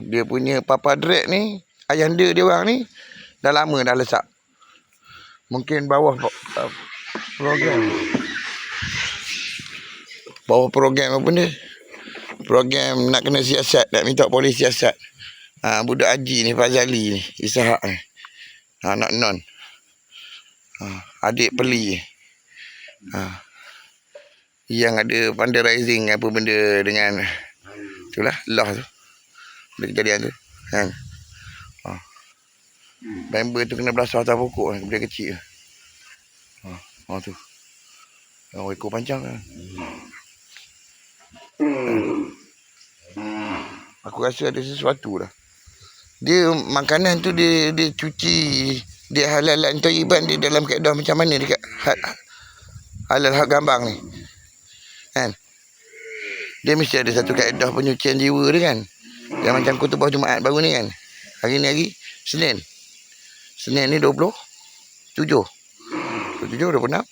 Dia punya Papa Drake ni, ayahanda dia orang ni, dah lama dah lesak. Mungkin bawah program. Bawah program apa benda? Program nak kena siasat, nak minta polis siasat. Budak Haji ni, Fazali ni, Ishak ni. Anak non. Adik Peli. Yang ada fundraising apa benda dengan itulah lah tu. Kejadian tu kan. Member tu kena belasah atas pokok kan, budak kecil tu. Ekor panjang kan. Aku rasa ada sesuatu lah. Dia makanan tu dia cuci, dia halalan thayyiban dia dalam kaedah macam mana dekat halal hak gambang ni kan. Dia mesti ada satu kaedah penyucian jiwa dia kan. Yang macam khutbah Jumaat baru ni kan. Hari ni hari Senin. Senin ni 27 26.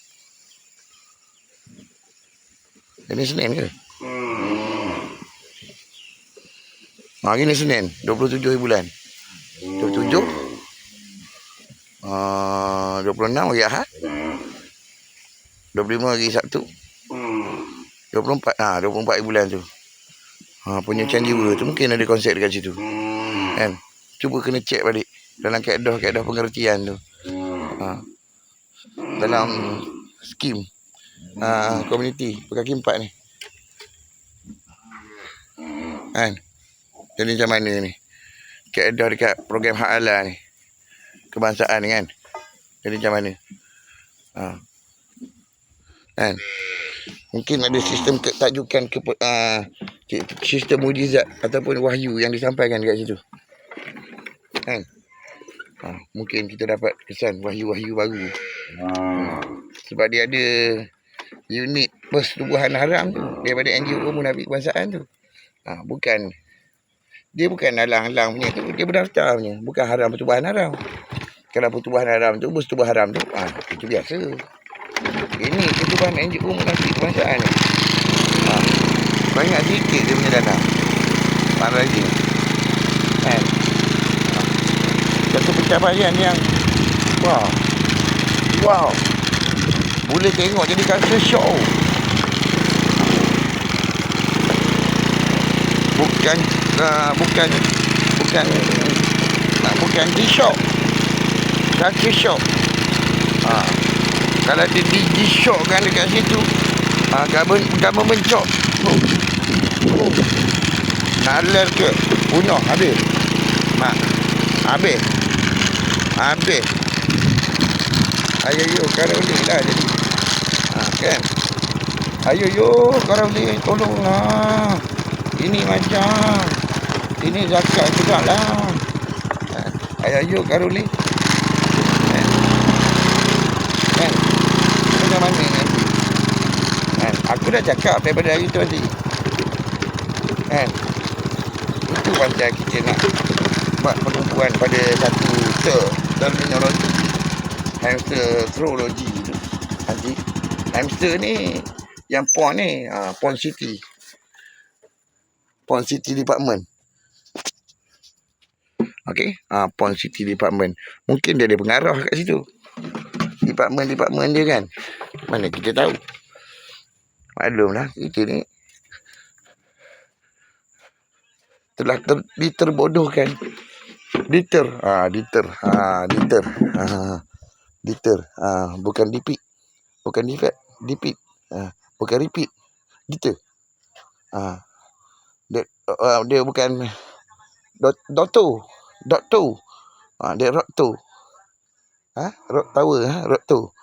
Ini Senin ke? Hari ni Senin 27 bulan 27 26 hari Ahad, 25 hari Sabtu, 24 hari bulan tu. Penyucian jiwa tu mungkin ada konsep dekat situ kan. Cuba kena cek balik dalam kaedah pengertian tu, dalam skim komuniti Bekaki 4 ni kan. Jadi macam mana ni kaedah dekat program hak halal ni, kebangsaan ni kan. Jadi macam mana kan. Mungkin ada sistem tajukan sistem mujizat ataupun wahyu yang disampaikan dekat situ kan. Mungkin kita dapat kesan wahyu-wahyu baru. Sebab dia ada unit persetubuhan haram tu daripada NGO Munafik Kebangsaan tu. Dia bukan halang-halang punya tu, dia berdaftar punya. Bukan haram pertubuhan haram. Kalau pertubuhan haram tu, bersetubuh haram tu, itu biasa. Ini pertubuhan NGO Munafik Kebangsaan ni. Banyak sikit dia punya dana. Fundraising kan. Satu pencapaian yang wow. Boleh tengok jadi culture show. Bukan G-Shock. Culture show. Kalau dia G-Shock kan dekat situ, government job. Nalar ke bunuh habis. Habis. Ayo Karoli lah jadi. Kan. Ayo Karoli tolonglah. Ini macam ini zakat juga lah. Ayo Karoli. Kan. Macam mana nanti? Kan. Aku dah cakap daripada hari tu tadi. Kan. Itu macam kita nak buat penumpuan pada satu terminologi. Hamster astrologi tu. Nanti hamster ni yang pon ni, Pon City Department. Okey, Pon City Department. Mungkin dia ada pengarah kat situ. Department dia kan. Mana kita tahu. Maklumlah kita ni telah diterbodohkan. Deter. Bukan dipik. Bukan defect, dipik. Bukan repeat. Deter. Dia bukan Doktor. Dia Rokto. Rock Tower, Rokto.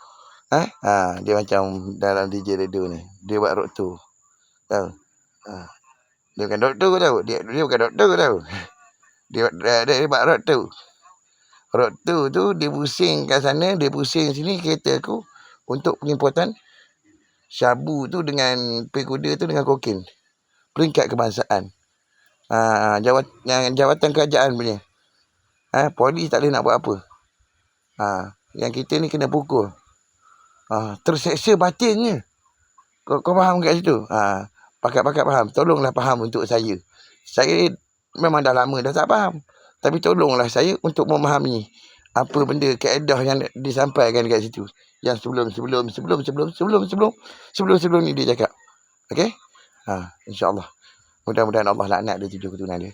Dia macam dalam DJ radio ni. Dia buat Rokto. Tahu? Dia bukan doktor tahu. Dia bukan doktor tahu. Dia buat Rokto. Rokto tu dia pusing kat sana, dia pusing sini kereta aku untuk penjemputan syabu tu dengan pekuda tu dengan kokain. Peringkat kebangsaan. Jawatan kerajaan punya. Polis tak boleh nak buat apa. Yang kita ni kena pukul. Terseksa batinnya. Kau faham kat situ? Pakat faham. Tolonglah faham untuk saya. Saya memang dah lama dah tak faham. Tapi tolonglah saya untuk memahami apa benda kaedah yang disampaikan dekat situ. Yang sebelum ni dia cakap. Okey? InsyaAllah. Mudah-mudahan Allah laknat dia tujuh keturunan dia.